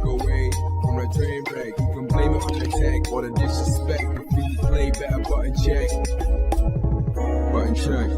walk away from the train wreck. You can blame it on the tech or the disrespect. If you play better, button check. Button check.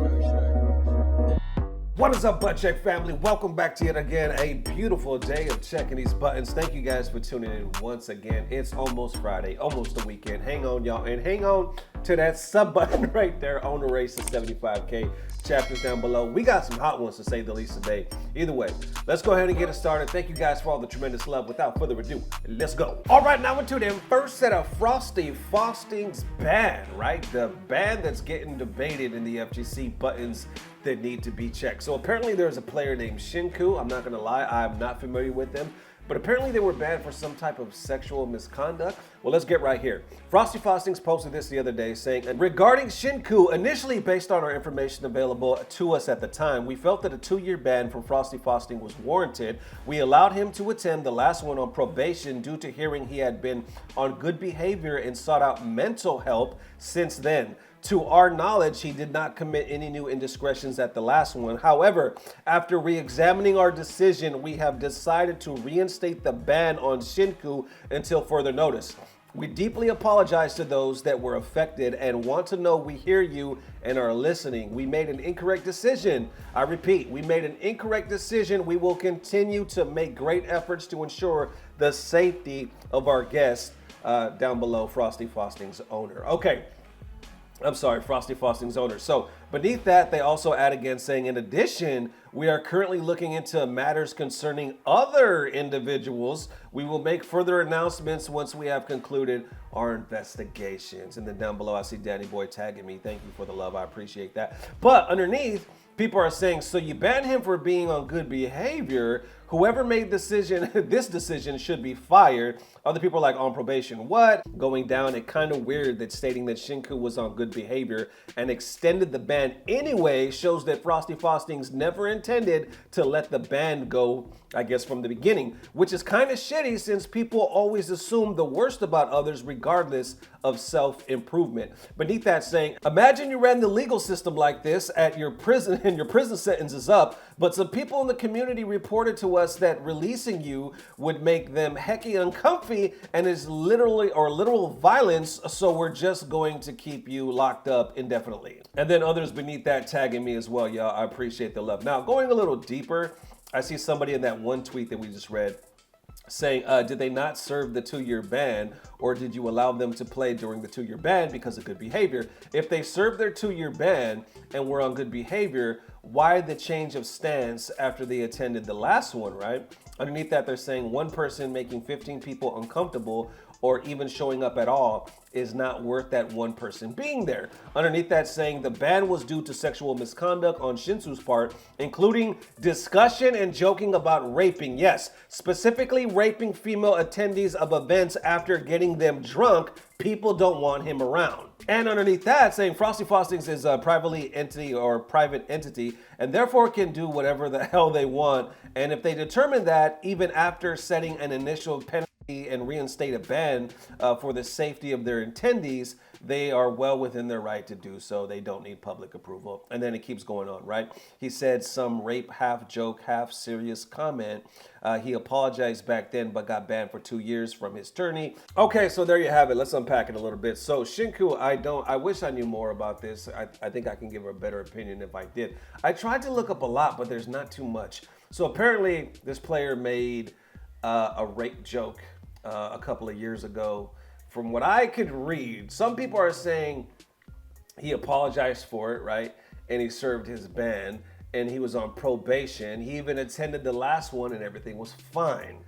What is up, Butt Check family? Welcome back to yet again a beautiful day of checking these buttons. Thank you guys for tuning in once again. It's almost Friday, almost the weekend. Hang on, y'all, and hang on to that sub button right there on the race to 75K. Chapters down below. We got some hot ones to say the least today. Either way, let's go ahead and get it started. Thank you guys for all the tremendous love. Without further ado, let's go. All right, now into them first set of Frosty Faustings ban, right? The ban that's getting debated in the FGC buttons that need to be checked. So apparently there's a player named Shinku. I'm not gonna lie, I'm not familiar with them. But apparently they were banned for some type of sexual misconduct. Well, let's get right here. Frosty Faustings posted this the other day saying, regarding Shinku, initially based on our information available to us at the time, we felt that a 2-year ban from Frosty Fausting was warranted. We allowed him to attend the last one on probation due to hearing he had been on good behavior and sought out mental help since then. To our knowledge, he did not commit any new indiscretions at the last one. However, after re-examining our decision, we have decided to reinstate the ban on Shinku until further notice. We deeply apologize to those that were affected and want to know we hear you and are listening. We made an incorrect decision. I repeat, we made an incorrect decision. We will continue to make great efforts to ensure the safety of our guests. Down below, Frosty Faustings owner. Okay. I'm sorry, Frosty Faustings owner. So beneath that, they also add again saying, in addition, we are currently looking into matters concerning other individuals. We will make further announcements once we have concluded our investigations. And then down below, I see Danny Boy tagging me. Thank you for the love. I appreciate that. But underneath, people are saying, so you banned him for being on good behavior. Whoever made this decision should be fired. Other people are like, on probation. What? Going down, it kind of weird that stating that Shinku was on good behavior and extended the ban anyway shows that Frosty Faustings never intended to let the ban go, I guess, from the beginning, which is kind of shitty since people always assume the worst about others regardless of self-improvement. Beneath that saying, imagine you ran the legal system like this at your prison and your prison sentence is up, but some people in the community reported to us that releasing you would make them hecky uncomfy and is literal violence, so we're just going to keep you locked up indefinitely. And then others beneath that tagging me as well, y'all. I appreciate the love. Now, going a little deeper, I see somebody in that one tweet that we just read saying, did they not serve the 2-year ban, or did you allow them to play during the 2-year ban because of good behavior? If they served their 2-year ban and were on good behavior, why the change of stance after they attended the last one, right? Underneath that, they're saying one person making 15 people uncomfortable or even showing up at all is not worth that one person being there. Underneath that saying the ban was due to sexual misconduct on Shinsu's part, including discussion and joking about raping. Yes, specifically raping female attendees of events after getting them drunk. People don't want him around. And underneath that saying Frosty Faustings is a private entity and therefore can do whatever the hell they want. And if they determine that even after setting an initial penalty and reinstate a ban for the safety of their attendees, they are well within their right to do so. They don't need public approval. And then it keeps going on, right? He said some rape, half joke, half serious comment. He apologized back then, but got banned for 2 years from his tourney. Okay, so there you have it. Let's unpack it a little bit. So Shinku, I wish I knew more about this. I think I can give a better opinion if I did. I tried to look up a lot, but there's not too much. So apparently this player made a rape joke a couple of years ago. From what I could read, some people are saying he apologized for it, right? And he served his ban and he was on probation. He even attended the last one and everything was fine.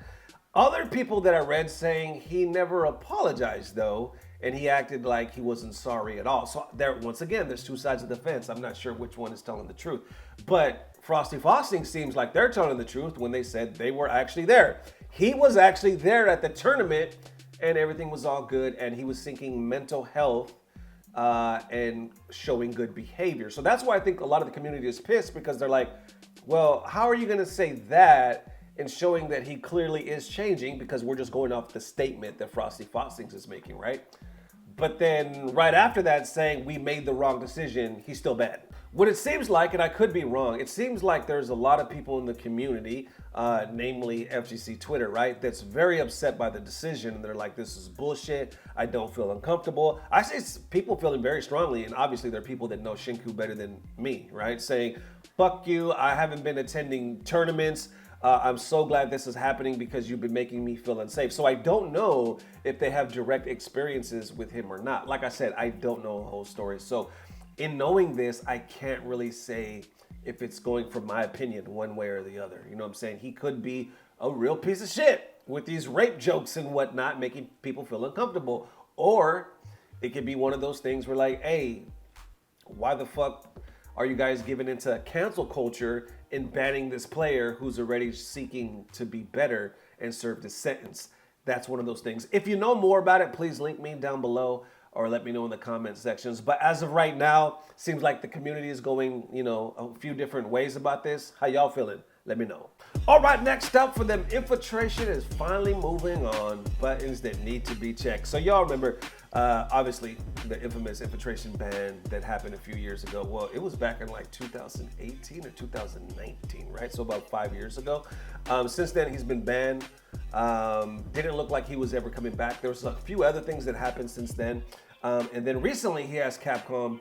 Other people that I read saying he never apologized though, and he acted like he wasn't sorry at all. So there, once again, there's two sides of the fence. I'm not sure which one is telling the truth, but Frosty Faustings seems like they're telling the truth when they said they were actually there. He was actually there at the tournament and everything was all good and he was seeking mental health and showing good behavior. So that's why I think a lot of the community is pissed, because they're like, well, how are you going to say that and showing that he clearly is changing, because we're just going off the statement that Frosty Faustings is making, right? but then right after that saying we made the wrong decision, he's still banned. What it seems like, and I could be wrong, it seems like there's a lot of people in the community, namely FGC Twitter, right, that's very upset by the decision, and they're like, this is bullshit, I don't feel uncomfortable. I see people feeling very strongly, and obviously there are people that know Shinku better than me, right, saying, fuck you, I haven't been attending tournaments, I'm so glad this is happening because you've been making me feel unsafe. So I don't know if they have direct experiences with him or not. Like I said, I don't know the whole story. So in knowing this, I can't really say if it's going from my opinion one way or the other. You know what I'm saying? He could be a real piece of shit with these rape jokes and whatnot, making people feel uncomfortable. Or it could be one of those things where like, hey, why the fuck are you guys giving into cancel culture and banning this player who's already seeking to be better and serve this sentence? That's one of those things. If you know more about it, please link me down below or let me know in the comment sections. But as of right now, seems like the community is going, a few different ways about this. How y'all feeling? Let me know. All right, next up for them, Infiltration is finally moving on. Buttons that need to be checked. So y'all remember, obviously, the infamous Infiltration ban that happened a few years ago. Well, it was back in like 2018 or 2019, right? So about 5 years ago. Since then, he's been banned. Didn't look like he was ever coming back. There was a few other things that happened since then. And then recently, he asked Capcom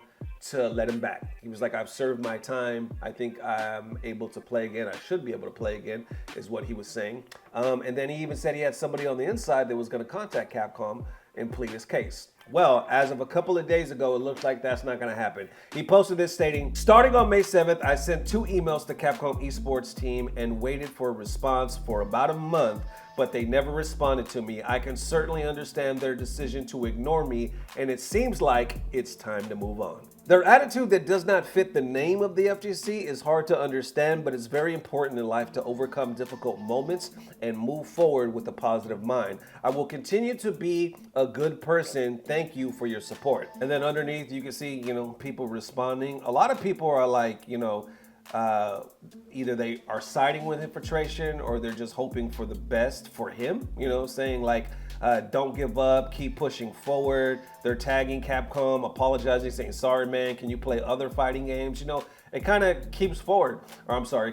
to let him back. He was like, I've served my time. I think I'm able to play again. I should be able to play again, is what he was saying. And then he even said he had somebody on the inside that was going to contact Capcom and plead his case. Well, as of a couple of days ago, it looks like that's not going to happen. He posted this stating, starting on May 7th, I sent 2 emails to Capcom esports team and waited for a response for about a month, but they never responded to me. I can certainly understand their decision to ignore me, and it seems like it's time to move on. Their attitude that does not fit the name of the FGC is hard to understand, but it's very important in life to overcome difficult moments and move forward with a positive mind. I will continue to be a good person. Thank you for your support. And then underneath you can see, people responding. A lot of people are like, either they are siding with Infiltration or they're just hoping for the best for him, saying like, don't give up, keep pushing forward. They're tagging Capcom, apologizing, saying, sorry, man, can you play other fighting games? It kind of keeps forward,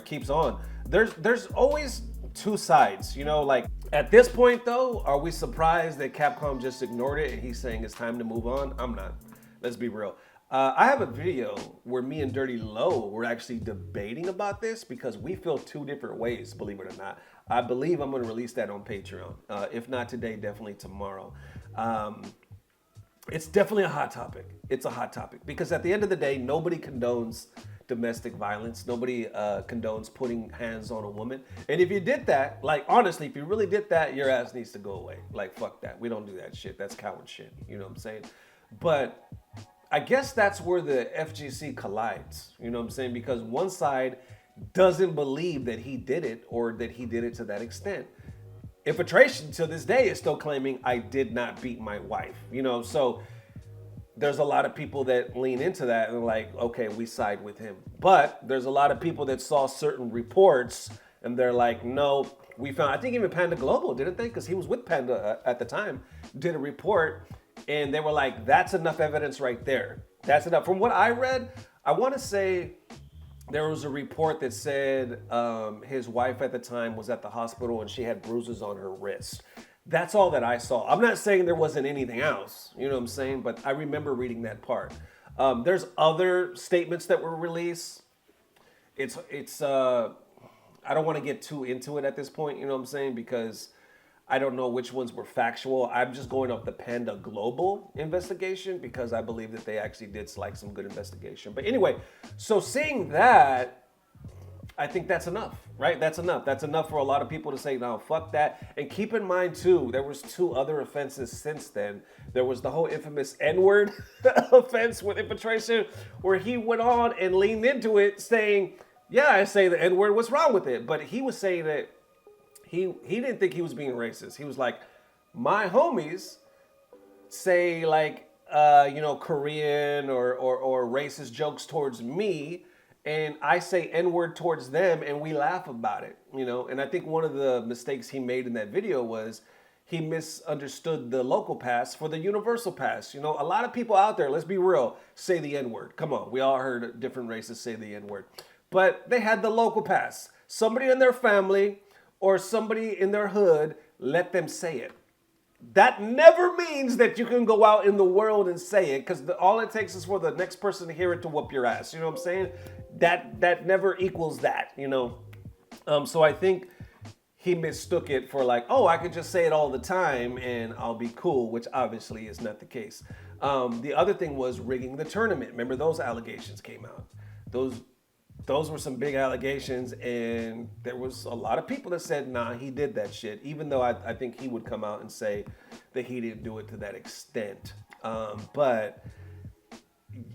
keeps on. There's always two sides, like at this point though, are we surprised that Capcom just ignored it and he's saying it's time to move on? I'm not. Let's be real. I have a video where me and Dirty Low were actually debating about this because we feel 2 different ways, believe it or not. I believe I'm going to release that on Patreon. If not today, definitely tomorrow. It's definitely a hot topic. It's a hot topic because at the end of the day, nobody condones domestic violence. Nobody condones putting hands on a woman. And if you did that, like honestly, if you really did that, your ass needs to go away. Like fuck that. We don't do that shit. That's coward shit. You know what I'm saying? But I guess that's where the FGC collides, you know what I'm saying? Because one side doesn't believe that he did it or that he did it to that extent. Infiltration to this day is still claiming I did not beat my wife, so there's a lot of people that lean into that and like, okay, we side with him. But there's a lot of people that saw certain reports and they're like, no, we found, I think even Panda Global, didn't they? Because he was with Panda at the time, did a report. And they were like, that's enough evidence right there. That's enough. From what I read, I want to say there was a report that said his wife at the time was at the hospital and she had bruises on her wrist. That's all that I saw. I'm not saying there wasn't anything else, you know what I'm saying? But I remember reading that part. There's other statements that were released. It's I don't want to get too into it at this point, you know what I'm saying? Because I don't know which ones were factual. I'm just going off the Panda Global investigation because I believe that they actually did like some good investigation. But anyway, so seeing that, I think that's enough, right? That's enough. That's enough for a lot of people to say, no, fuck that. And keep in mind too, there was 2 other offenses since then. There was the whole infamous N-word offense with Infiltration where he went on and leaned into it saying, yeah, I say the N-word, what's wrong with it? But he was saying that he didn't think he was being racist. He was like, my homies say like, Korean or racist jokes towards me, and I say N-word towards them, and we laugh about it, And I think one of the mistakes he made in that video was he misunderstood the local pass for the universal pass. You know, a lot of people out there, let's be real, say the N-word. Come on, we all heard different races say the N-word. But they had the local pass. Somebody in their family or somebody in their hood let them say it. That never means that you can go out in the world and say it, because all it takes is for the next person to hear it to whoop your ass. You know what I'm saying? That never equals that, you know? So I think he mistook it for like, oh, I could just say it all the time and I'll be cool, which obviously is not the case. The other thing was rigging the tournament. Remember, those allegations came out. Those were some big allegations, and there was a lot of people that said, nah, he did that shit, even though I think he would come out and say that he didn't do it to that extent. But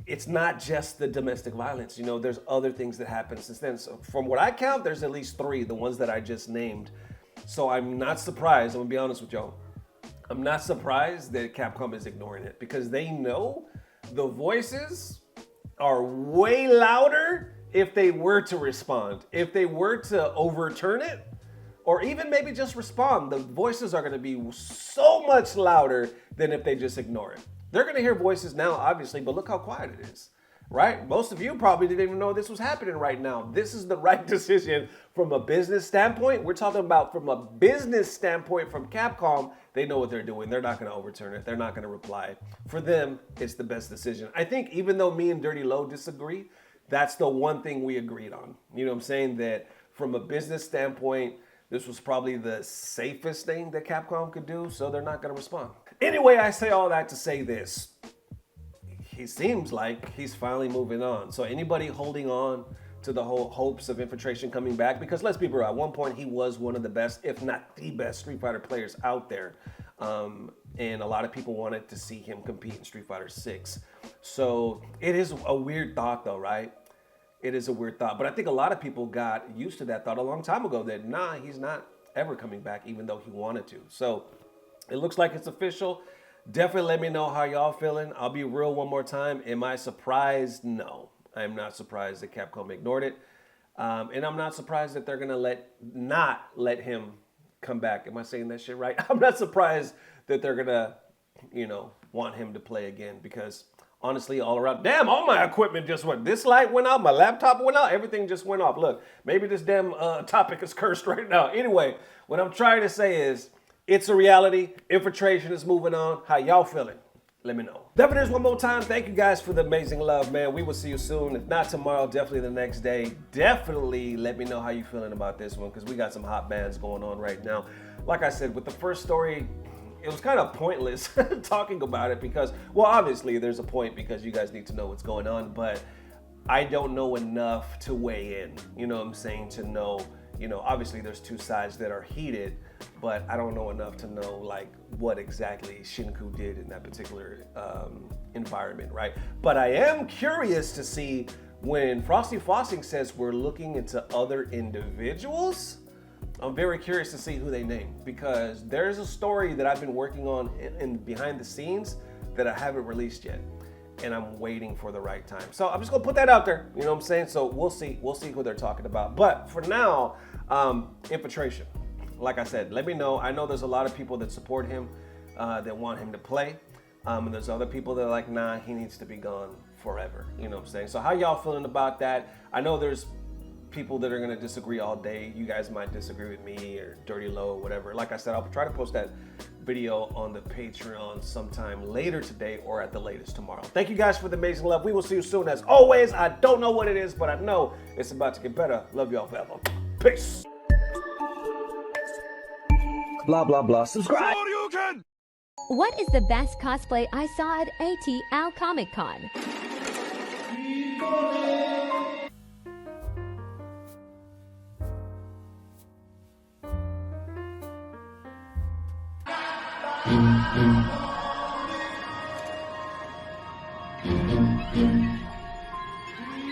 it's not just the domestic violence. You know, there's other things that happened since then. So from what I count, there's at least 3, the ones that I just named. So I'm not surprised, I'm gonna be honest with y'all. I'm not surprised that Capcom is ignoring it, because they know the voices are way louder if they were to respond. If they were to overturn it, or even maybe just respond, the voices are gonna be so much louder than if they just ignore it. They're gonna hear voices now, obviously, but look how quiet it is, right? Most of you probably didn't even know this was happening right now. This is the right decision from a business standpoint. We're talking about from a business standpoint from Capcom. They know what they're doing. They're not gonna overturn it. They're not gonna reply. For them, it's the best decision. I think even though me and Dirty Low disagree, that's the one thing we agreed on. You know what I'm saying? That from a business standpoint, this was probably the safest thing that Capcom could do, so they're not gonna respond. Anyway, I say all that to say this. He seems like he's finally moving on. So anybody holding on to the whole hopes of Infiltration coming back, because let's be real, at one point he was one of the best, if not the best, Street Fighter players out there. And a lot of people wanted to see him compete in Street Fighter 6. So it is a weird thought though, right? It is a weird thought. But I think a lot of people got used to that thought a long time ago, that nah, he's not ever coming back, even though he wanted to. So it looks like it's official. Definitely let me know how y'all feeling. I'll be real one more time. Am I surprised? No. I'm not surprised that Capcom ignored it. And I'm not surprised that they're gonna not let him come back. Am I saying that shit right? I'm not surprised that they're gonna, you know, want him to play again, because honestly, all around, damn, all my equipment just went, this light went out, my laptop went out, everything just went off. Look, maybe this damn topic is cursed right now. Anyway, what I'm trying to say is, it's a reality. Infiltration is moving on. How y'all feeling? Let me know. Definitely one more time, thank you guys for the amazing love, man. We will see you soon. If not tomorrow, definitely the next day. Definitely let me know how you feeling about this one, because we got some hot bands going on right now. Like I said, with the first story, it was kind of pointless talking about it, because, well, obviously there's a point, because you guys need to know what's going on, but I don't know enough to weigh in, you know what I'm saying, to know, you know, obviously there's two sides that are heated, but I don't know enough to know like what exactly Shinku did in that particular environment, right? But I am curious to see when Frosty Faustings says we're looking into other individuals. I'm very curious to see who they name, because there's a story that I've been working on in behind the scenes that I haven't released yet, and I'm waiting for the right time. So I'm just gonna put that out there, you know what I'm saying? So we'll see who they're talking about. But for now, Infiltration. Like I said, let me know. I know there's a lot of people that support him, that want him to play. And there's other people that are like, nah, he needs to be gone forever. You know what I'm saying? So how y'all feeling about that? I know there's people that are gonna disagree all day. You guys might disagree with me or Dirty Low or whatever. Like I said, I'll try to post that video on the Patreon sometime later today, or at the latest tomorrow. Thank you guys for the amazing love. We will see you soon. As always, I don't know what it is, but I know it's about to get better. Love y'all forever. Peace. Blah, blah, blah. Subscribe. What is the best cosplay I saw at ATL Comic Con?